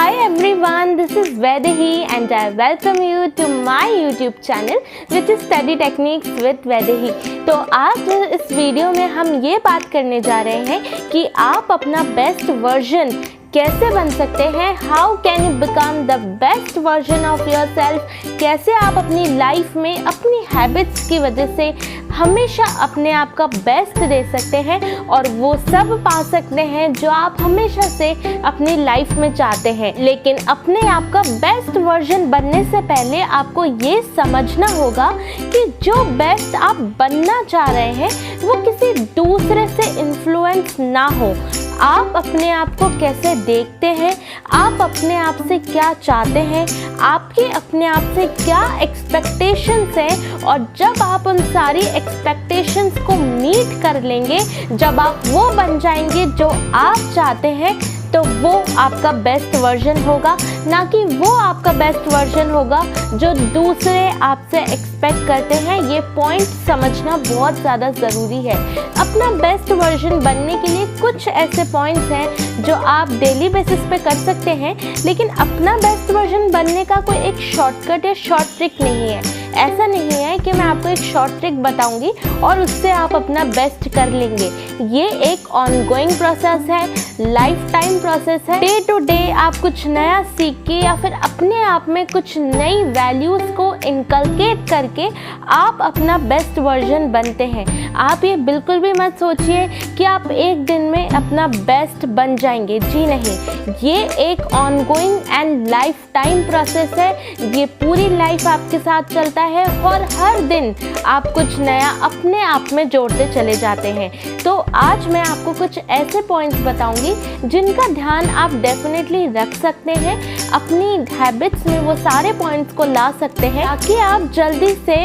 Hi everyone, this is Vaidehi and I welcome you to my YouTube channel which is Study Techniques with Vaidehi। तो आज इस video में हम ये बात करने जा रहे हैं कि आप अपना बेस्ट वर्जन कैसे बन सकते हैं। How can you become the best version of your self. कैसे आप अपनी लाइफ में अपनी हैबिट्स की वजह से हमेशा अपने आप का बेस्ट दे सकते हैं और वो सब पा सकते हैं जो आप हमेशा से अपनी लाइफ में चाहते हैं। लेकिन अपने आप का बेस्ट वर्जन बनने से पहले आपको ये समझना होगा कि जो बेस्ट आप बनना चाह रहे हैं वो किसी दूसरे से इन्फ्लुएंस ना हो। आप अपने आप को कैसे देखते हैं, आप अपने आप से क्या चाहते हैं, आपके अपने आप से क्या एक्सपेक्टेशंस हैं, और जब आप उन सारी एक्सपेक्टेशंस को मीट कर लेंगे, जब आप वो बन जाएंगे जो आप चाहते हैं, तो वो आपका बेस्ट वर्जन होगा, ना कि वो आपका बेस्ट वर्जन होगा जो दूसरे आपसे एक्सपेक्ट करते हैं। ये पॉइंट समझना बहुत ज़्यादा ज़रूरी है। अपना बेस्ट वर्जन बनने के लिए कुछ ऐसे पॉइंट्स हैं जो आप डेली बेसिस पे कर सकते हैं, लेकिन अपना बेस्ट वर्जन बनने का कोई एक शॉर्टकट या शॉर्ट ट्रिक नहीं है। ऐसा नहीं है कि मैं आपको एक शॉर्ट ट्रिक बताऊंगी और उससे आप अपना बेस्ट कर लेंगे। ये एक ऑनगोइंग प्रोसेस है, लाइफ टाइम प्रोसेस है। डे टू डे आप कुछ नया सीख के या फिर अपने आप में कुछ नई वैल्यूज़ को इनकलकेट करके आप अपना बेस्ट वर्जन बनते हैं। आप ये बिल्कुल भी मत सोचिए कि आप एक दिन में अपना बेस्ट बन जाएंगे। जी नहीं, ये एक ongoing and life time process है। ये पूरी लाइफ आपके साथ चलता है और हर दिन आप कुछ नया अपने आप में जोड़ते चले जाते हैं। तो आज मैं आपको कुछ ऐसे पॉइंट्स बताऊंगी जिनका ध्यान आप डेफिनेटली रख सकते हैं, अपनी हैबिट्स में वो सारे पॉइंट्स को ला सकते हैं ताकि आप जल्दी से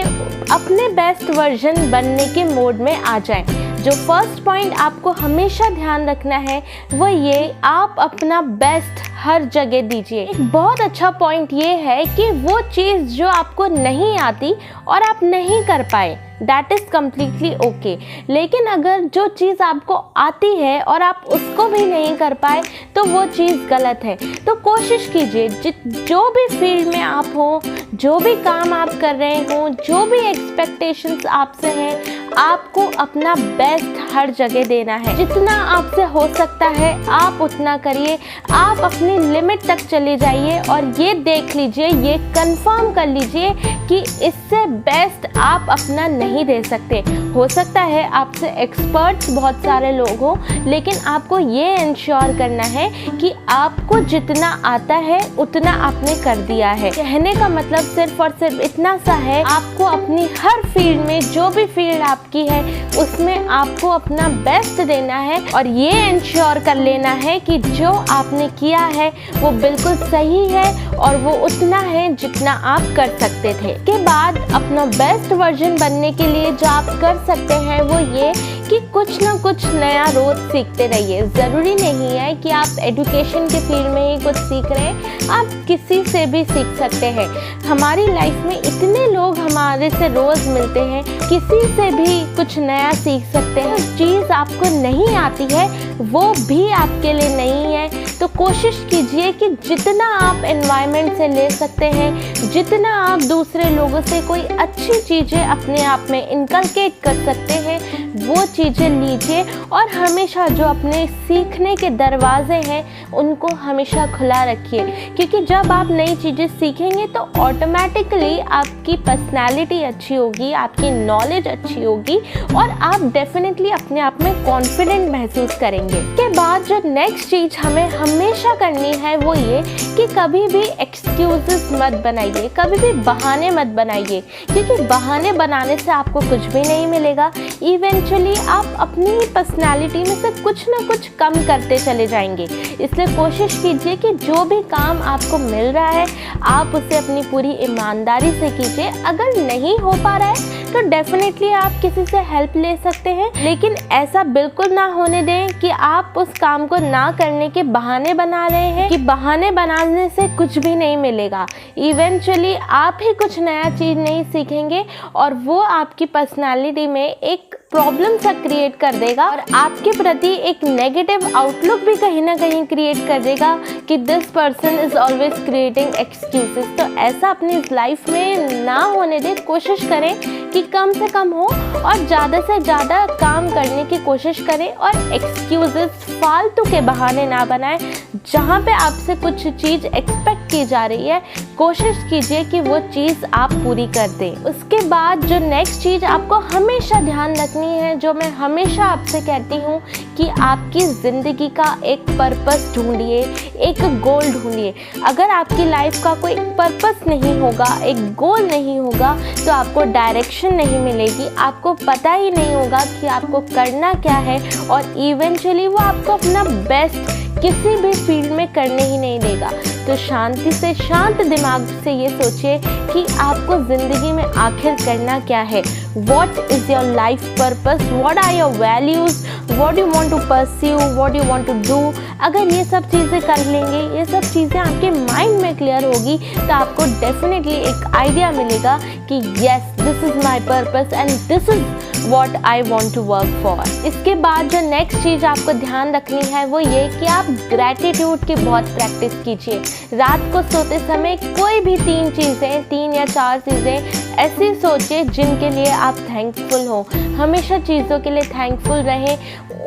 अपने बेस्ट वर्जन बनने के मोड में आ जाएं। जो फर्स्ट पॉइंट आपको हमेशा ध्यान रखना है वो ये, आप अपना बेस्ट हर जगह दीजिए। एक बहुत अच्छा पॉइंट ये है कि वो चीज़ जो आपको नहीं आती और आप नहीं कर पाए, दैट इज़ कम्प्लीटली ओके। लेकिन अगर जो चीज़ आपको आती है और आप उसको भी नहीं कर पाए तो वो चीज़ गलत है। तो कोशिश कीजिए जो भी फील्ड में आप हो, जो भी काम आप कर रहे हो, जो भी एक्सपेक्टेशंस आपसे हैं, आपको अपना बेस्ट हर जगह देना है। जितना आपसे हो सकता है आप उतना करिए। आप अपनी लिमिट तक चले जाइए और ये देख लीजिए, ये कंफर्म कर लीजिए कि इससे बेस्ट आप अपना नहीं दे सकते। हो सकता है आपसे एक्सपर्ट्स बहुत सारे लोग हो, लेकिन आपको ये इंश्योर करना है कि आपको जितना आता है उतना आपने कर दिया है। कहने का मतलब सिर्फ और सिर्फ इतना सा है, आपको अपनी हर फील्ड में, जो भी फील्ड आपकी है, उसमें आपको अपना बेस्ट देना है और ये इंश्योर कर लेना है कि जो आपने किया है वो बिल्कुल सही है और वो उतना है जितना आप कर सकते थे। के बाद अपना बेस्ट वर्जन बनने के लिए जो आप कर सकते हैं वो ये कि कुछ ना कुछ नया रोज सीखते रहिए। ज़रूरी नहीं है कि आप एजुकेशन के फील्ड में ही कुछ सीख रहे हैं, आप किसी से भी सीख सकते हैं। हमारी लाइफ में इतने लोग हमारे से रोज़ मिलते हैं, किसी से भी कुछ नया सीख सकते हैं। चीज़ आपको नहीं आती है वो भी आपके लिए नहीं है। तो कोशिश कीजिए कि जितना आप एनवायरनमेंट से ले सकते हैं, जितना आप दूसरे लोगों से कोई अच्छी चीज़ें अपने आप में इनकलकेट कर सकते हैं, वो चीज़ें लीजिए। और हमेशा जो अपने सीखने के दरवाजे हैं उनको हमेशा खुला रखिए, क्योंकि जब आप नई चीज़ें सीखेंगे तो ऑटोमेटिकली आपकी पर्सनैलिटी अच्छी होगी, आपकी नॉलेज अच्छी होगी और आप डेफिनेटली अपने आप में कॉन्फिडेंट महसूस करेंगे। इसके बाद जो नेक्स्ट चीज़ हमें हमेशा करनी है वो ये कि कभी भी एक्सक्यूजेस मत बनाइए, कभी भी बहाने मत बनाइए, क्योंकि बहाने बनाने से आपको कुछ भी नहीं मिलेगा। इवेंचुअली आप अपनी पर्सनालिटी में से कुछ ना कुछ कम करते चले जाएंगे। इसलिए कोशिश कीजिए कि जो भी काम आपको मिल रहा है आप उसे अपनी पूरी ईमानदारी से कीजिए। अगर नहीं हो पा रहा है तो डेफिनेटली आप किसी से हेल्प ले सकते हैं। लेकिन ऐसा बिल्कुल ना होने दें कि आप उस काम को ना करने के बहाने बना रहे हैं, कि बहाने बनाने से कुछ भी नहीं मिलेगा। इवेंचुअली आप ही कुछ नया चीज़ नहीं सीखेंगे और वो आपकी पर्सनालिटी में एक प्रॉब्लम सा क्रिएट कर देगा और आपके प्रति एक नेगेटिव आउटलुक भी कहीं ना कहीं क्रिएट कर देगा कि this person is always creating excuses. तो ऐसा अपनी लाइफ में ना होने दें। कोशिश करें कि कम से कम हो और ज़्यादा से ज़्यादा काम करने की कोशिश करें और एक्सक्यूजेस फालतू के बहाने ना बनाएं। जहाँ पे आपसे कुछ चीज़ एक्सपेक्ट की जा रही है, कोशिश कीजिए कि वो चीज़ आप पूरी कर दें। उसके बाद जो नेक्स्ट चीज़ आपको हमेशा ध्यान रखनी है, जो मैं हमेशा आपसे कहती हूँ, कि आपकी ज़िंदगी का एक पर्पस ढूंढिए, एक गोल ढूंढिए। अगर आपकी लाइफ का कोई पर्पस नहीं होगा, एक गोल नहीं होगा, तो आपको डायरेक्शन नहीं मिलेगी, आपको पता ही नहीं होगा कि आपको करना क्या है और इवेंचुअली वो आपको अपना बेस्ट किसी भी फील्ड में करने ही नहीं देगा। तो शांति से, शांत दिमाग से ये सोचिए कि आपको ज़िंदगी में आखिर करना क्या है। What is your life purpose? What are your values? What do you want to pursue? What do you want to do? अगर ये सब चीज़ें कर लेंगे, ये सब चीज़ें आपके माइंड में क्लियर होगी, तो आपको डेफिनेटली एक आइडिया मिलेगा कि yes, this is my purpose and this is what I want to work for। इसके बाद जो नेक्स्ट चीज़ आपको ध्यान रखनी है वो ये कि आप ग्रैटिट्यूड की बहुत प्रैक्टिस कीजिए। रात को सोते समय कोई भी 3 या 4 चीज़ें ऐसी सोचिए जिनके लिए आप थैंकफुल हो। हमेशा चीज़ों के लिए थैंकफुल रहें,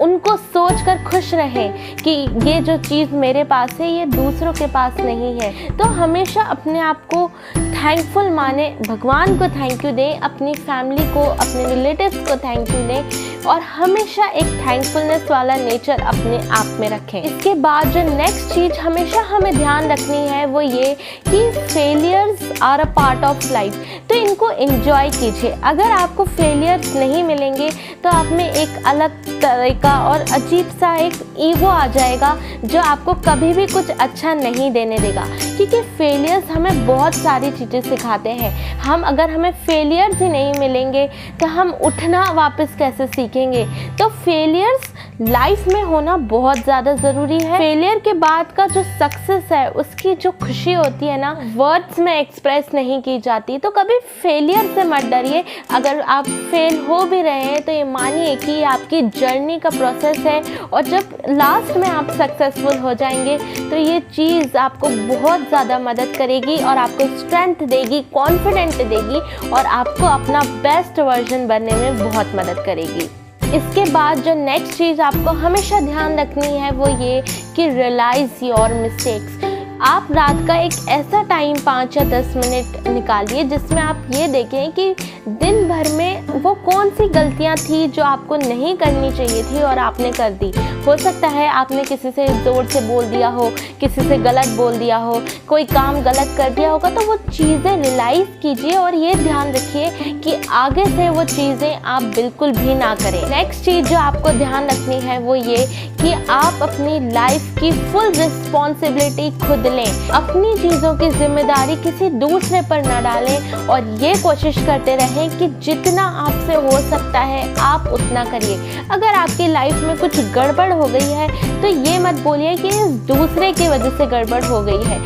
उनको सोचकर खुश रहें कि ये जो चीज़ मेरे पास है ये दूसरों के पास नहीं है। तो हमेशा अपने आप को थैंकफुल माने, भगवान को थैंक यू दें, अपनी फैमिली को, अपने रिलेटिव्स को थैंक यू दें और हमेशा एक थैंकफुलनेस वाला नेचर अपने आप में रखें। इसके बाद जो नेक्स्ट चीज़ हमेशा हमें ध्यान रखनी है वो ये कि failures are a part of life. तो इनको एंजॉय कीजिए। अगर आपको फेलियर्स नहीं मिलेंगे तो आप में एक अलग तरह का और अजीब सा एक ईगो आ जाएगा जो आपको कभी भी कुछ अच्छा नहीं देने देगा, क्योंकि फेलियर्स हमें बहुत सारी चीज़ें सिखाते हैं। अगर हमें फेलियर्स ही नहीं मिलेंगे तो हम उठना वापस कैसे सीखेंगे। तो फेलियर्स लाइफ में होना बहुत ज़्यादा ज़रूरी है। फेलियर के बाद का जो सक्सेस है उसकी जो खुशी होती है ना, वर्ड्स में एक्सप्रेस नहीं की जाती। तो कभी फेलियर से मत डरिए। अगर आप फेल हो भी रहे हैं तो ये मानिए कि ये आपकी जर्नी का प्रोसेस है और जब लास्ट में आप सक्सेसफुल हो जाएंगे तो ये चीज़ आपको बहुत ज़्यादा मदद करेगी और आपको स्ट्रेंथ देगी, कॉन्फिडेंट देगी और आपको अपना बेस्ट वर्जन बनने में बहुत मदद करेगी। इसके बाद जो नेक्स्ट चीज़ आपको हमेशा ध्यान रखनी है वो ये कि रियलाइज़ योर मिस्टेक्स। आप रात का एक ऐसा टाइम 5 या 10 मिनट निकालिए जिसमें आप ये देखें कि दिन भर में वो कौन सी गलतियां थी जो आपको नहीं करनी चाहिए थी और आपने कर दी। हो सकता है आपने किसी से ज़ोर से बोल दिया हो, किसी से गलत बोल दिया हो, कोई काम गलत कर दिया होगा। तो वो चीज़ें रियलाइज़ कीजिए और ये ध्यान रखिए कि आगे से वो चीज़ें आप बिल्कुल भी ना करें। नेक्स्ट चीज़ जो आपको ध्यान रखनी है वो ये कि आप अपनी लाइफ की फुल रिस्पॉन्सिबिलिटी खुद लें। अपनी चीज़ों की जिम्मेदारी किसी दूसरे पर ना डालें और ये कोशिश करते रहें कि जितना आपसे हो सकता है आप उतना करिए। अगर आपकी लाइफ में कुछ गड़बड़ हो गई है तो ये मत बोलिए कि दूसरे की वजह से गड़बड़ हो गई है।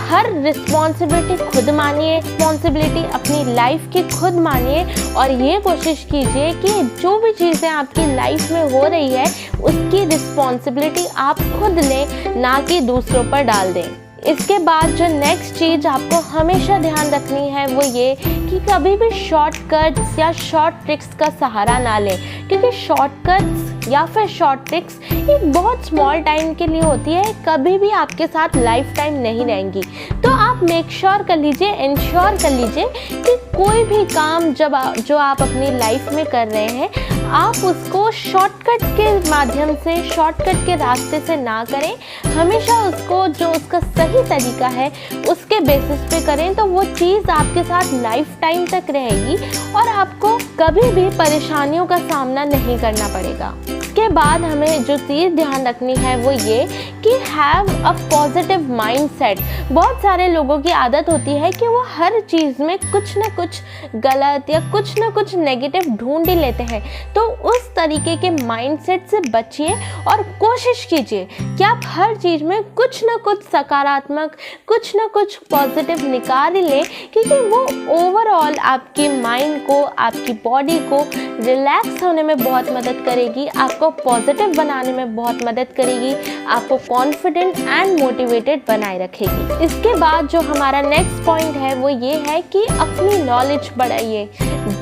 हर रिस्पॉन्सिबिलिटी खुद मानिए, रिस्पॉन्सिबिलिटी अपनी लाइफ की खुद मानिए और ये कोशिश कीजिए कि जो भी चीज़ें आपकी लाइफ में हो रही है उसकी रिस्पॉन्सिबिलिटी आप खुद लें, ना कि दूसरों पर डाल दें। इसके बाद जो नेक्स्ट चीज़ आपको हमेशा ध्यान रखनी है वो ये कि कभी भी शॉर्टकट्स या शॉर्ट ट्रिक्स का सहारा ना लें, क्योंकि शॉर्टकट्स या फिर शॉर्ट ट्रिक्स एक बहुत स्मॉल टाइम के लिए होती है, कभी भी आपके साथ लाइफ टाइम नहीं रहेंगी। तो आप मेक श्योर कर लीजिए, इंश्योर कर लीजिए कि कोई भी काम जो आप अपनी लाइफ में कर रहे हैं आप उसको शॉर्टकट के माध्यम से, शॉर्टकट के रास्ते से ना करें। हमेशा उसको जो उसका सही तरीका है उसके बेसिस पे करें, तो वो चीज़ आपके साथ लाइफ टाइम तक रहेगी और आपको कभी भी परेशानियों का सामना नहीं करना पड़ेगा। इसके बाद हमें जो चीज़ ध्यान रखनी है वो ये कि हैव अ पॉजिटिव माइंडसेट। बहुत सारे लोगों की आदत होती है कि वो हर चीज़ में कुछ ना कुछ गलत या कुछ ना कुछ नेगेटिव ढूंढ ही लेते हैं। तो उस तरीके के माइंडसेट से बचिए और कोशिश कीजिए कि आप हर चीज़ में कुछ ना कुछ सकारात्मक, कुछ ना कुछ पॉजिटिव निकाल ही लें, क्योंकि वो ओवरऑल आपके माइंड को, आपकी बॉडी को रिलैक्स होने में बहुत मदद करेगी, आपको पॉजिटिव बनाने में बहुत मदद करेगी, आपको कॉन्फिडेंट एंड मोटिवेटेड बनाए रखेगी। इसके बाद जो हमारा नेक्स्ट पॉइंट है वो ये है कि अपनी नॉलेज बढ़ाइए।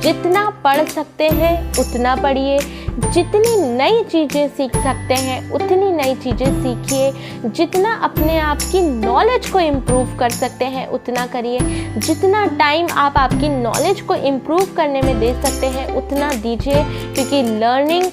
जितना पढ़ सकते हैं उतना पढ़िए, जितनी नई चीज़ें सीख सकते हैं उतनी नई चीज़ें सीखिए, जितना अपने आप की नॉलेज को इम्प्रूव कर सकते हैं उतना करिए, जितना टाइम आप आपकी नॉलेज को इम्प्रूव करने में दे सकते हैं उतना दीजिए, क्योंकि लर्निंग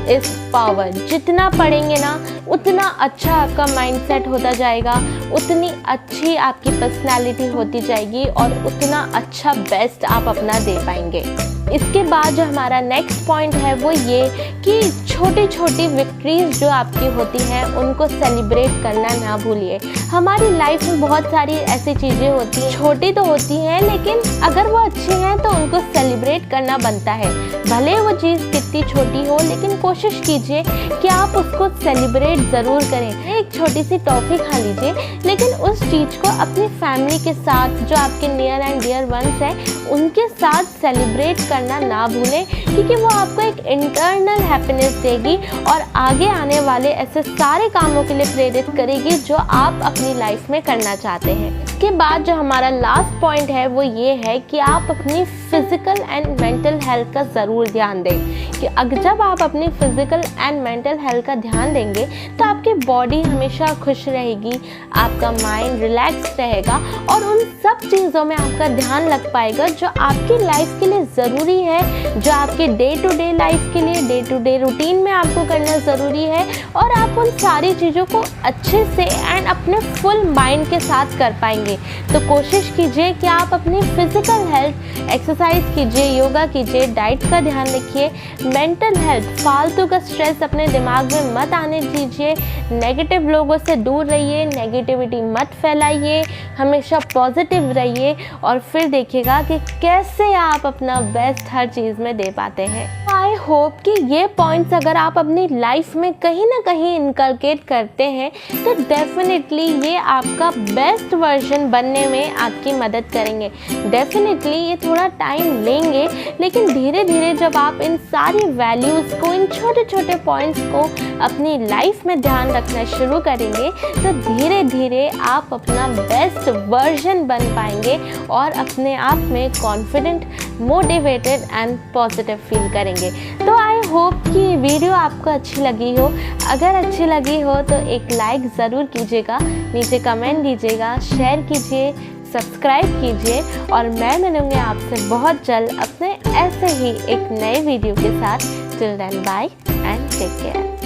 इज़ पावर। जितना पढ़ेंगे ना उतना अच्छा आपका माइंडसेट होता जाएगा, उतनी अच्छी आपकी पर्सनालिटी होती जाएगी और उतना अच्छा बेस्ट आप अपना दे पाएंगे। इसके बाद जो हमारा नेक्स्ट पॉइंट है वो ये कि छोटी छोटी विक्ट्रीज जो आपकी होती हैं उनको सेलिब्रेट करना ना भूलिए। हमारी लाइफ में बहुत सारी ऐसी चीज़ें होती हैं, छोटी तो होती हैं लेकिन अगर वो अच्छी हैं तो उनको सेलिब्रेट करना बनता है। भले वो चीज़ कितनी छोटी हो लेकिन कोशिश कीजिए कि आप उसको सेलिब्रेट ज़रूर करें। एक छोटी सी टॉफ़ी खा लीजिए लेकिन उस चीज़ को अपनी फैमिली के साथ, जो आपके नियर एंड डियर वंस हैं, उनके साथ सेलिब्रेट करना ना भूलें, क्योंकि वो आपको एक इंटरनल हैप्पीनेस देगी और आगे आने वाले ऐसे सारे कामों के लिए प्रेरित करेगी जो आप अपनी लाइफ में करना चाहते हैं। इसके बाद जो हमारा लास्ट पॉइंट है वो ये है कि आप अपनी फिज़िकल एंड मेंटल हेल्थ का ज़रूर ध्यान दें, कि अगर जब आप अपनी फिज़िकल एंड मेंटल हेल्थ का ध्यान देंगे तो आपकी बॉडी हमेशा खुश रहेगी, आपका माइंड रिलैक्स रहेगा और उन सब चीज़ों में आपका ध्यान लग पाएगा जो आपकी लाइफ के लिए ज़रूरी है, जो आपके डे टू डे लाइफ के लिए, डे टू डे रूटीन में आपको करना ज़रूरी है, और आप उन सारी चीज़ों को अच्छे से एंड अपने फुल माइंड के साथ कर पाएंगे। तो कोशिश कीजिए कि आप अपनी फिज़िकल हेल्थ, एक्सरसाइज कीजिए, योगा कीजिए, डाइट का ध्यान रखिए, मेंटल हेल्थ, फालतू का स्ट्रेस अपने दिमाग में मत आने दीजिए, नेगेटिव लोगों से दूर रहिए, नेगेटिविटी मत फैलाइए, हमेशा पॉजिटिव रहिए और फिर देखिएगा कि कैसे आप अपना बेस्ट हर चीज़ में दे पाते हैं। आई होप कि ये पॉइंट्स अगर आप अपनी लाइफ में कहीं ना कहीं इनकलकेट करते हैं तो डेफिनेटली ये आपका बेस्ट वर्जन बनने में आपकी मदद करेंगे। डेफिनेटली ये थोड़ा टाइम लेंगे लेकिन धीरे धीरे जब आप इन सारी वैल्यूज़ को, इन छोटे छोटे पॉइंट्स को अपनी लाइफ में ध्यान रखना शुरू करेंगे तो धीरे धीरे आप अपना बेस्ट वर्जन बन पाएंगे और अपने आप में confident, motivated and positive feel करेंगे। तो आई होप कि वीडियो आपको अच्छी लगी हो। अगर अच्छी लगी हो तो एक लाइक ज़रूर कीजिएगा, नीचे कमेंट दीजिएगा, शेयर कीजिए, सब्सक्राइब कीजिए और मैं मिलूँगी आपसे बहुत जल्द अपने ऐसे ही एक नए वीडियो के साथ। Till then bye and take care.